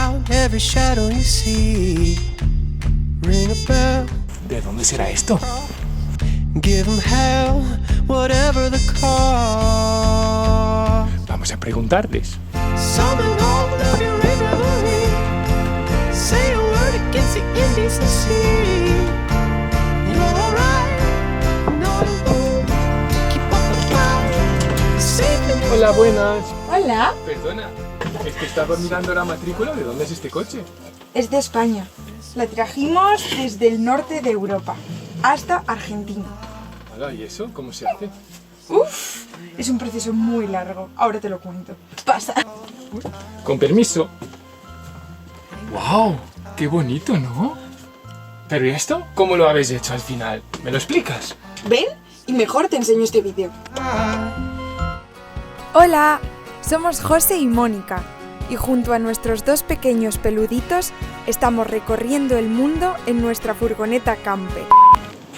out every shadow you see. Ring a bell. ¿De dónde será esto? Give 'em hell, whatever the cost. Vamos a preguntarles. Summon all of your revelry. Say a word against the indecency. You're alright, not alone. Keep up the fight. Save me. Hola, buenas. Hola, Perdona, es que estaba mirando la matrícula. ¿De dónde es este coche? es de España. La trajimos desde el norte de Europa hasta Argentina. Hola, ¿y eso? ¿Cómo se hace? Uf, es un proceso muy largo. Ahora te lo cuento. Pasa. Con permiso. ¡Wow! ¡Qué bonito!, ¿no? ¿Pero y esto? ¿Cómo lo habéis hecho al final? ¿Me lo explicas? Ven y mejor te enseño este vídeo. Hola, somos José y Mónica y junto a nuestros dos pequeños peluditos estamos recorriendo el mundo en nuestra furgoneta camper.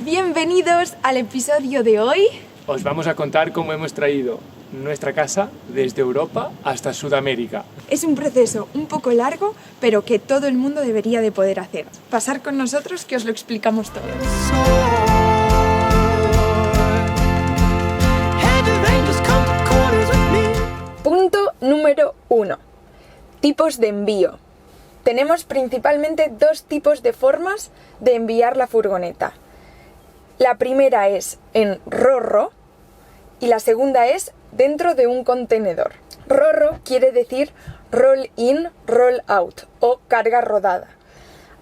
Bienvenidos al episodio de hoy. Os vamos a contar cómo hemos traído nuestra casa desde Europa hasta Sudamérica. Es un proceso un poco largo, pero que todo el mundo debería de poder hacer. Pasar con nosotros que os lo explicamos todo. Punto número 1. Tipos de envío. Tenemos principalmente dos tipos de formas de enviar la furgoneta. La primera es en ro-ro y la segunda es dentro de un contenedor. Ro-ro quiere decir roll in, roll out o carga rodada.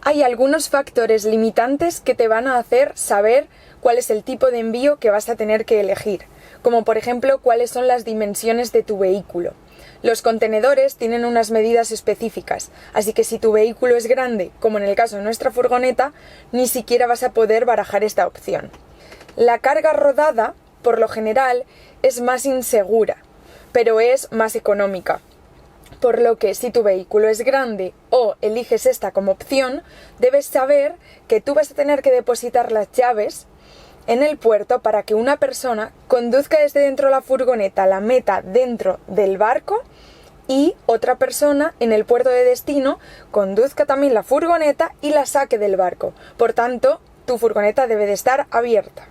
Hay algunos factores limitantes que te van a hacer saber cuál es el tipo de envío que vas a tener que elegir, como por ejemplo cuáles son las dimensiones de tu vehículo. Los contenedores tienen unas medidas específicas, así que si tu vehículo es grande, como en el caso de nuestra furgoneta, ni siquiera vas a poder barajar esta opción. La carga rodada, por lo general, es más insegura, pero es más económica. Por lo que si tu vehículo es grande o eliges esta como opción, debes saber que tú vas a tener que depositar las llaves en el puerto para que una persona conduzca desde dentro de la furgoneta, la meta dentro del barco y otra persona en el puerto de destino conduzca también la furgoneta y la saque del barco. Por tanto, tu furgoneta debe de estar abierta.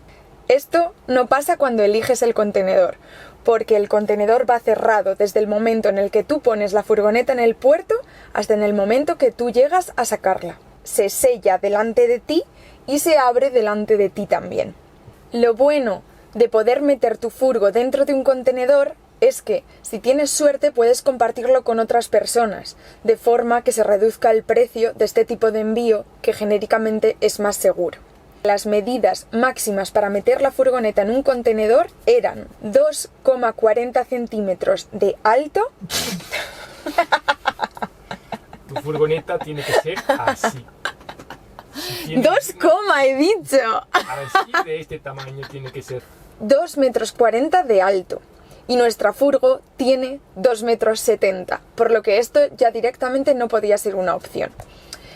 Esto no pasa cuando eliges el contenedor, porque el contenedor va cerrado desde el momento en el que tú pones la furgoneta en el puerto hasta en el momento que tú llegas a sacarla. Se sella delante de ti y se abre delante de ti también. Lo bueno de poder meter tu furgo dentro de un contenedor es que, si tienes suerte, puedes compartirlo con otras personas, de forma que se reduzca el precio de este tipo de envío, que genéricamente es más seguro. Las medidas máximas para meter la furgoneta en un contenedor eran 2,40 centímetros de alto. Tu furgoneta tiene que ser así. ¡2, he dicho! Así, de este tamaño tiene que ser. 2,40 metros de alto. Y nuestra furgo tiene 2,70 metros, por lo que esto ya directamente no podía ser una opción.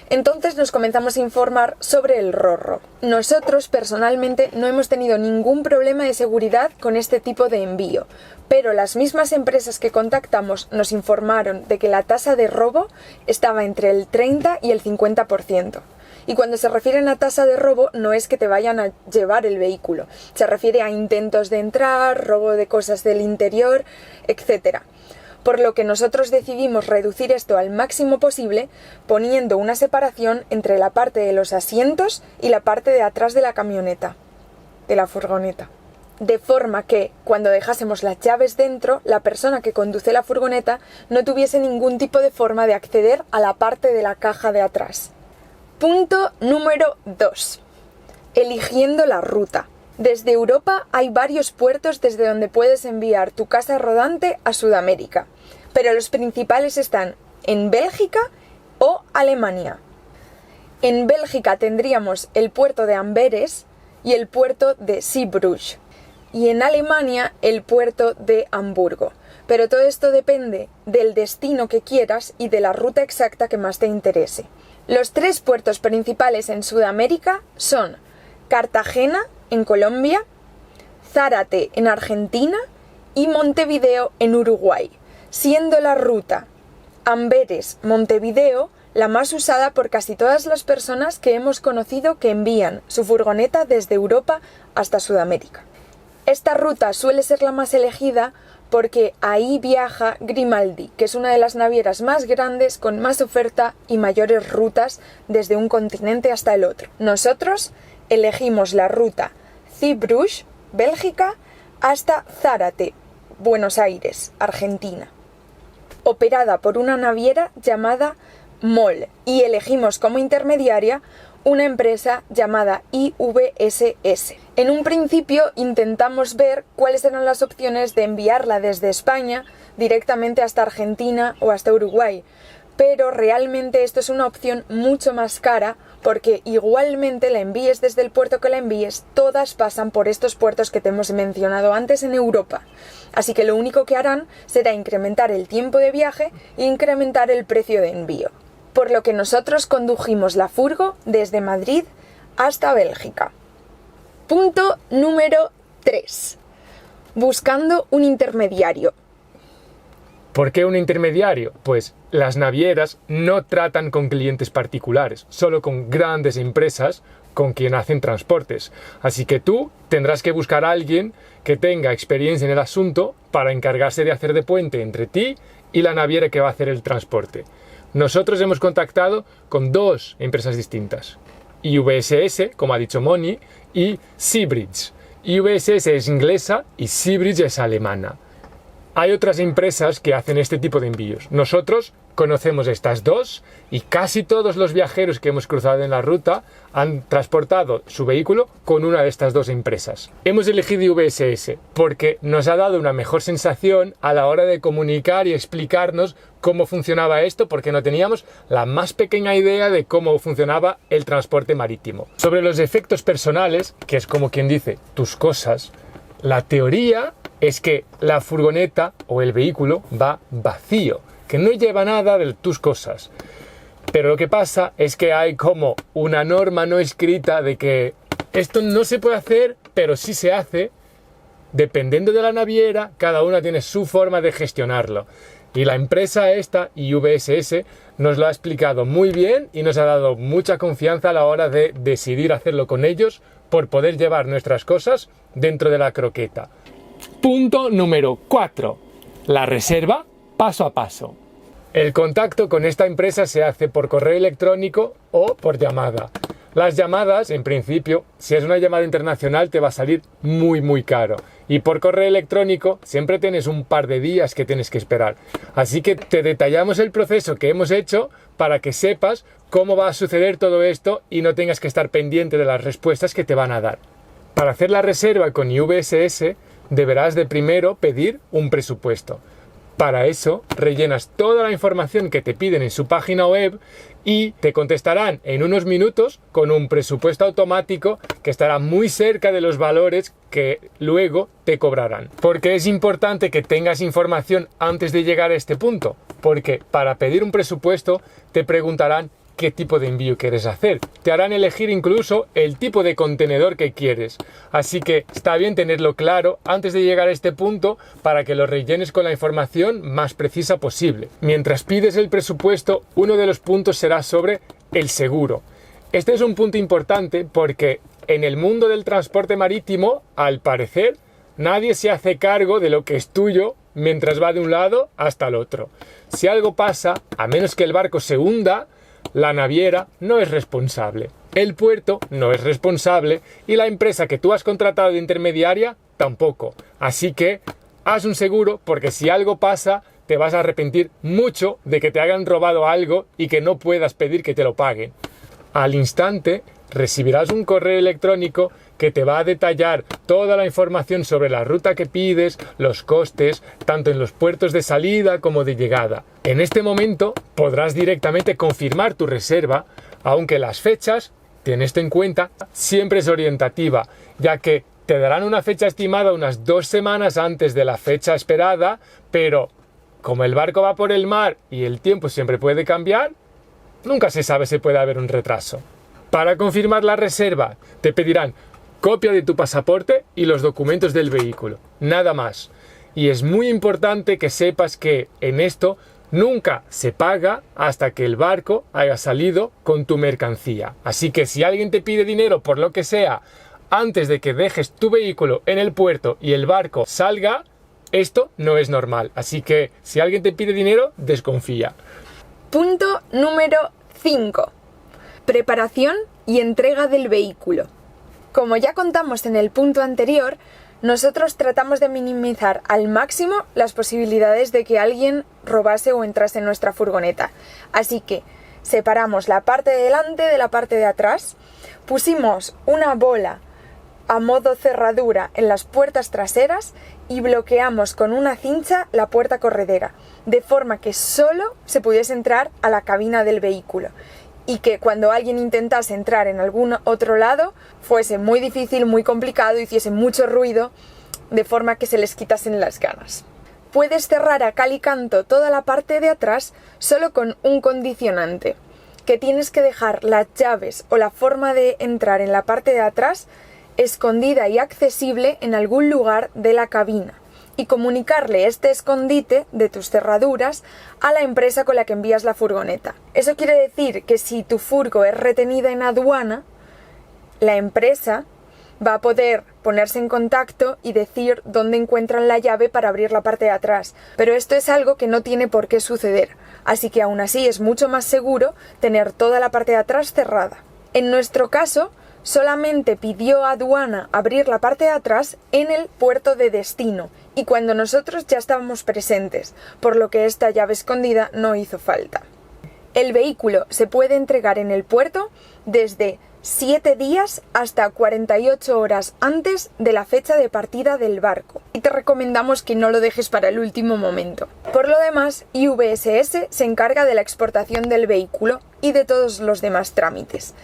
Entonces nos comenzamos a informar sobre el ro-ro. Nosotros personalmente no hemos tenido ningún problema de seguridad con este tipo de envío, pero las mismas empresas que contactamos nos informaron de que la tasa de robo estaba entre el 30 y el 50%. Y cuando se refieren a tasa de robo no es que te vayan a llevar el vehículo, se refiere a intentos de entrar, robo de cosas del interior, etc. Por lo que nosotros decidimos reducir esto al máximo posible poniendo una separación entre la parte de los asientos y la parte de atrás de la camioneta, de la furgoneta. De forma que, cuando dejásemos las llaves dentro, la persona que conduce la furgoneta no tuviese ningún tipo de forma de acceder a la parte de la caja de atrás. Punto número 2. Eligiendo la ruta. Desde Europa hay varios puertos desde donde puedes enviar tu casa rodante a Sudamérica, pero los principales están en Bélgica o Alemania. En Bélgica tendríamos el puerto de Amberes y el puerto de Zeebrugge, y en Alemania el puerto de Hamburgo. Pero todo esto depende del destino que quieras y de la ruta exacta que más te interese. Los tres puertos principales en Sudamérica son Cartagena, en Colombia, Zárate, en Argentina y Montevideo, en Uruguay, siendo la ruta Amberes, Montevideo, la más usada por casi todas las personas que hemos conocido que envían su furgoneta desde Europa hasta Sudamérica. Esta ruta suele ser la más elegida porque ahí viaja Grimaldi, que es una de las navieras más grandes, con más oferta y mayores rutas desde un continente hasta el otro. Nosotros elegimos la ruta Zeebrugge, Bélgica, hasta Zárate, Buenos Aires, Argentina, operada por una naviera llamada MOL, y elegimos como intermediaria una empresa llamada IVSS. En un principio intentamos ver cuáles eran las opciones de enviarla desde España directamente hasta Argentina o hasta Uruguay, pero realmente esto es una opción mucho más cara porque igualmente la envíes desde el puerto que la envíes, todas pasan por estos puertos que te hemos mencionado antes en Europa. Así que lo único que harán será incrementar el tiempo de viaje e incrementar el precio de envío. Por lo que nosotros condujimos la furgo desde Madrid hasta Bélgica. Punto número 3. Buscando un intermediario. ¿Por qué un intermediario? Pues las navieras no tratan con clientes particulares, solo con grandes empresas con quien hacen transportes. Así que tú tendrás que buscar a alguien que tenga experiencia en el asunto para encargarse de hacer de puente entre ti y la naviera que va a hacer el transporte. Nosotros hemos contactado con 2 empresas distintas. IVSS, como ha dicho Moni, y Seabridge. IVSS es inglesa y Seabridge es alemana. Hay otras empresas que hacen este tipo de envíos. Nosotros conocemos estas 2 y casi todos los viajeros que hemos cruzado en la ruta han transportado su vehículo con una de estas 2 empresas. Hemos elegido IVSS porque nos ha dado una mejor sensación a la hora de comunicar y explicarnos cómo funcionaba esto, porque no teníamos la más pequeña idea de cómo funcionaba el transporte marítimo. Sobre los efectos personales, que es como quien dice tus cosas, la teoría es que la furgoneta o el vehículo va vacío, que no lleva nada de tus cosas. Pero lo que pasa es que hay como una norma no escrita de que esto no se puede hacer, pero sí se hace. Dependiendo de la naviera, cada una tiene su forma de gestionarlo. Y la empresa esta, IVSS, nos lo ha explicado muy bien y nos ha dado mucha confianza a la hora de decidir hacerlo con ellos por poder llevar nuestras cosas dentro de la croqueta. Punto número 4. La reserva paso a paso. El contacto con esta empresa se hace por correo electrónico o por llamada. Las llamadas, en principio, si es una llamada internacional, te va a salir muy caro. Y por correo electrónico siempre tienes un par de días que tienes que esperar. Así que te detallamos el proceso que hemos hecho para que sepas cómo va a suceder todo esto y no tengas que estar pendiente de las respuestas que te van a dar. Para hacer la reserva con IVSS, deberás de primero pedir un presupuesto. Para eso, rellenas toda la información que te piden en su página web y te contestarán en unos minutos con un presupuesto automático que estará muy cerca de los valores que luego te cobrarán. Porque es importante que tengas información antes de llegar a este punto, porque para pedir un presupuesto te preguntarán qué tipo de envío quieres hacer. Te harán elegir incluso el tipo de contenedor que quieres. Así que está bien tenerlo claro antes de llegar a este punto para que lo rellenes con la información más precisa posible. Mientras pides el presupuesto, uno de los puntos será sobre el seguro. Este es un punto importante porque en el mundo del transporte marítimo, al parecer, nadie se hace cargo de lo que es tuyo mientras va de un lado hasta el otro. Si algo pasa, a menos que el barco se hunda, la naviera no es responsable, el puerto no es responsable y la empresa que tú has contratado de intermediaria tampoco. Así que haz un seguro porque si algo pasa te vas a arrepentir mucho de que te hayan robado algo y que no puedas pedir que te lo paguen. Al instante recibirás un correo electrónico que te va a detallar toda la información sobre la ruta que pides, los costes, tanto en los puertos de salida como de llegada. En este momento podrás directamente confirmar tu reserva, aunque las fechas, ten esto en cuenta, siempre es orientativa, ya que te darán una fecha estimada unas 2 semanas antes de la fecha esperada, pero como el barco va por el mar y el tiempo siempre puede cambiar, nunca se sabe si puede haber un retraso. Para confirmar la reserva, te pedirán copia de tu pasaporte y los documentos del vehículo, nada más. Y es muy importante que sepas que en esto nunca se paga hasta que el barco haya salido con tu mercancía. Así que si alguien te pide dinero por lo que sea antes de que dejes tu vehículo en el puerto y el barco salga, esto no es normal. Así que si alguien te pide dinero, desconfía. Punto número 5. Preparación y entrega del vehículo. Como ya contamos en el punto anterior, nosotros tratamos de minimizar al máximo las posibilidades de que alguien robase o entrase en nuestra furgoneta. Así que separamos la parte de delante de la parte de atrás, pusimos una bola a modo cerradura en las puertas traseras y bloqueamos con una cincha la puerta corredera, de forma que solo se pudiese entrar a la cabina del vehículo y que cuando alguien intentase entrar en algún otro lado fuese muy difícil, muy complicado, hiciese mucho ruido, de forma que se les quitasen las ganas. Puedes cerrar a cal y canto toda la parte de atrás solo con un condicionante, que tienes que dejar las llaves o la forma de entrar en la parte de atrás escondida y accesible en algún lugar de la cabina y comunicarle este escondite de tus cerraduras a la empresa con la que envías la furgoneta. Eso quiere decir que si tu furgo es retenida en aduana, la empresa va a poder ponerse en contacto y decir dónde encuentran la llave para abrir la parte de atrás. Pero esto es algo que no tiene por qué suceder, así que aún así es mucho más seguro tener toda la parte de atrás cerrada. En nuestro caso, solamente pidió a aduana abrir la parte de atrás en el puerto de destino y cuando nosotros ya estábamos presentes, por lo que esta llave escondida no hizo falta. El vehículo se puede entregar en el puerto desde 7 días hasta 48 horas antes de la fecha de partida del barco y te recomendamos que no lo dejes para el último momento. Por lo demás, IVSS se encarga de la exportación del vehículo y de todos los demás trámites.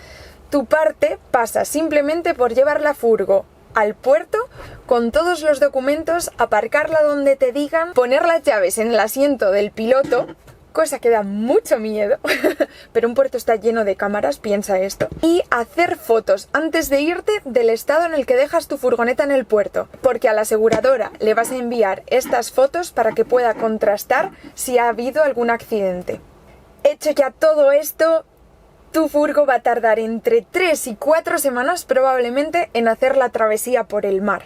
Tu parte pasa simplemente por llevar la furgo al puerto con todos los documentos, aparcarla donde te digan, poner las llaves en el asiento del piloto, cosa que da mucho miedo, pero un puerto está lleno de cámaras, piensa esto, y hacer fotos antes de irte del estado en el que dejas tu furgoneta en el puerto, porque a la aseguradora le vas a enviar estas fotos para que pueda contrastar si ha habido algún accidente. Hecho ya todo esto, tu furgo va a tardar entre 3 y 4 semanas probablemente en hacer la travesía por el mar.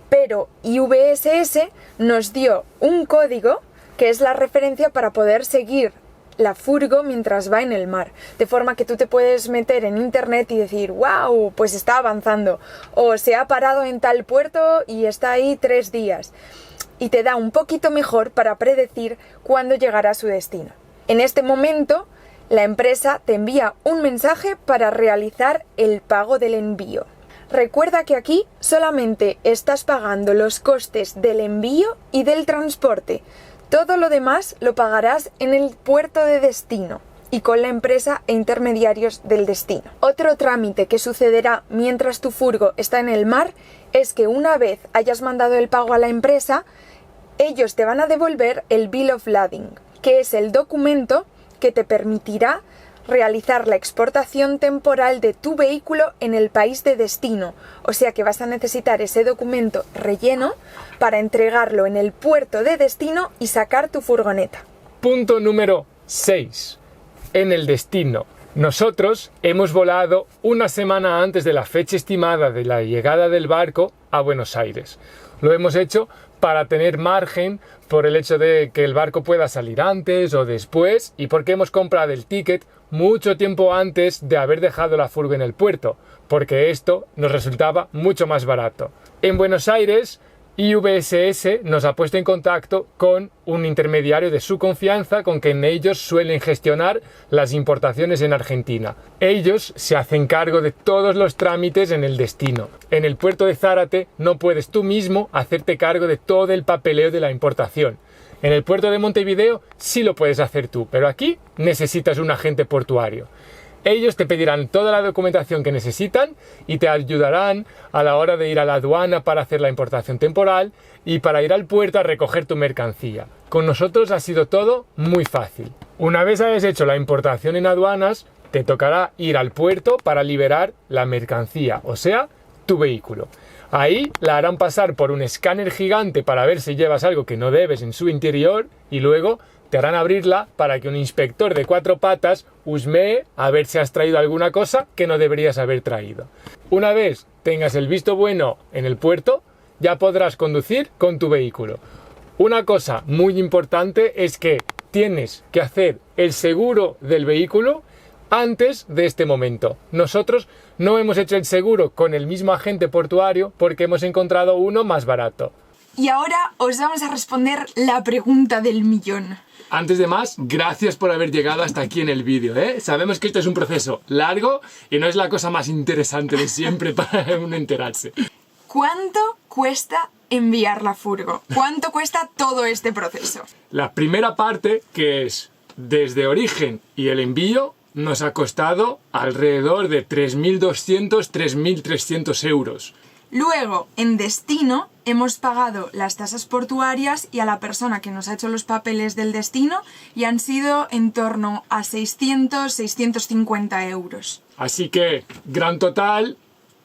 Pero IVSS nos dio un código que es la referencia para poder seguir la furgo mientras va en el mar. De forma que tú te puedes meter en internet y decir, wow, pues está avanzando. O se ha parado en tal puerto y está ahí 3 días. Y te da un poquito mejor para predecir cuándo llegará a su destino. En este momento, la empresa te envía un mensaje para realizar el pago del envío. Recuerda que aquí solamente estás pagando los costes del envío y del transporte. Todo lo demás lo pagarás en el puerto de destino y con la empresa e intermediarios del destino. Otro trámite que sucederá mientras tu furgo está en el mar es que una vez hayas mandado el pago a la empresa, ellos te van a devolver el Bill of Lading, que es el documento que te permitirá realizar la exportación temporal de tu vehículo en el país de destino. O sea que vas a necesitar ese documento relleno para entregarlo en el puerto de destino y sacar tu furgoneta. Punto número 6. En el destino. Nosotros hemos volado una semana antes de la fecha estimada de la llegada del barco a Buenos Aires. Lo hemos hecho para tener margen por el hecho de que el barco pueda salir antes o después y porque hemos comprado el ticket mucho tiempo antes de haber dejado la furgo en el puerto, porque esto nos resultaba mucho más barato. En Buenos Aires, IVSS nos ha puesto en contacto con un intermediario de su confianza con quien ellos suelen gestionar las importaciones en Argentina. Ellos se hacen cargo de todos los trámites en el destino. En el puerto de Zárate no puedes tú mismo hacerte cargo de todo el papeleo de la importación. En el puerto de Montevideo sí lo puedes hacer tú, pero aquí necesitas un agente portuario. Ellos te pedirán toda la documentación que necesitan y te ayudarán a la hora de ir a la aduana para hacer la importación temporal y para ir al puerto a recoger tu mercancía. Con nosotros ha sido todo muy fácil. Una vez hayas hecho la importación en aduanas, te tocará ir al puerto para liberar la mercancía, o sea, tu vehículo. Ahí la harán pasar por un escáner gigante para ver si llevas algo que no debes en su interior y luego te harán abrirla para que un inspector de 4 patas husmee a ver si has traído alguna cosa que no deberías haber traído. Una vez tengas el visto bueno en el puerto, ya podrás conducir con tu vehículo. Una cosa muy importante es que tienes que hacer el seguro del vehículo antes de este momento. Nosotros no hemos hecho el seguro con el mismo agente portuario porque hemos encontrado uno más barato. Y ahora os vamos a responder la pregunta del millón. Antes de más, gracias por haber llegado hasta aquí en el vídeo, ¿eh? Sabemos que esto es un proceso largo y no es la cosa más interesante de siempre para uno enterarse. ¿Cuánto cuesta enviar la furgo? ¿Cuánto cuesta todo este proceso? La primera parte, que es desde origen y el envío, nos ha costado alrededor de 3.200-3.300 euros. Luego, en destino, hemos pagado las tasas portuarias y a la persona que nos ha hecho los papeles del destino y han sido en torno a 600-650 euros. Así que, gran total,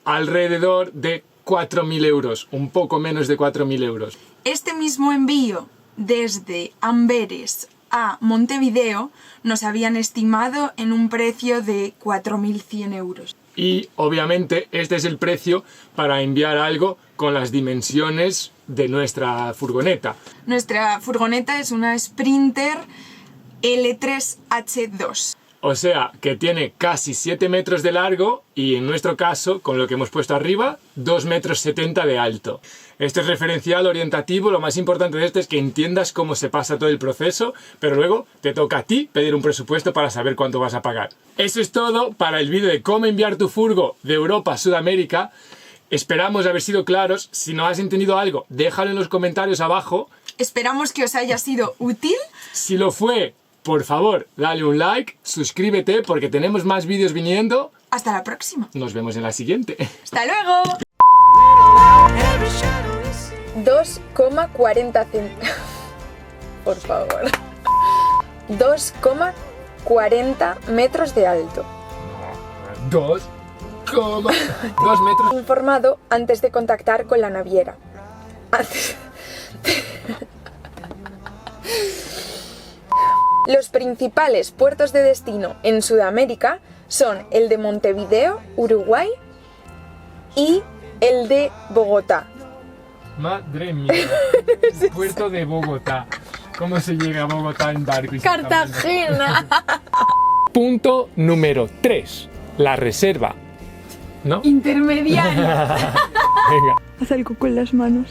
alrededor de 4.000 euros, un poco menos de 4.000 euros. Este mismo envío desde Amberes a Montevideo nos habían estimado en un precio de 4.100 euros. Y obviamente este es el precio para enviar algo con las dimensiones de nuestra furgoneta. Nuestra furgoneta es una Sprinter L3H2. O sea, que tiene casi 7 metros de largo y en nuestro caso, con lo que hemos puesto arriba, 2,70 metros de alto. Este es referencial orientativo, lo más importante de esto es que entiendas cómo se pasa todo el proceso, pero luego te toca a ti pedir un presupuesto para saber cuánto vas a pagar. Eso es todo para el vídeo de cómo enviar tu furgo de Europa a Sudamérica. Esperamos haber sido claros. Si no has entendido algo, déjalo en los comentarios abajo. Esperamos que os haya sido útil. Si lo fue, por favor, dale un like, suscríbete porque tenemos más vídeos viniendo. Hasta la próxima. Nos vemos en la siguiente. ¡Hasta luego! Every shadow is seen. 2,40 centímetros. Por favor. 2,40 metros de alto. 2,2 metros. Informado antes de contactar con la naviera. Los principales puertos de destino en Sudamérica son el de Montevideo, Uruguay, y el de Bogotá. Madre mía. Puerto de Bogotá. ¿Cómo se llega a Bogotá en barco? Cartagena. Punto número 3. La reserva. ¿No? Intermediaria. Venga. Haz algo con las manos.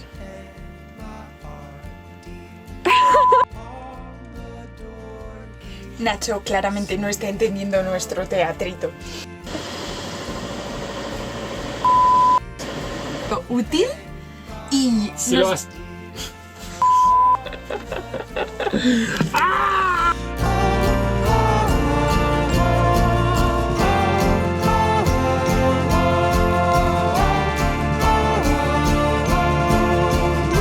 Nacho claramente no está entendiendo nuestro teatrito. Útil y Si lo has... ¡Ah!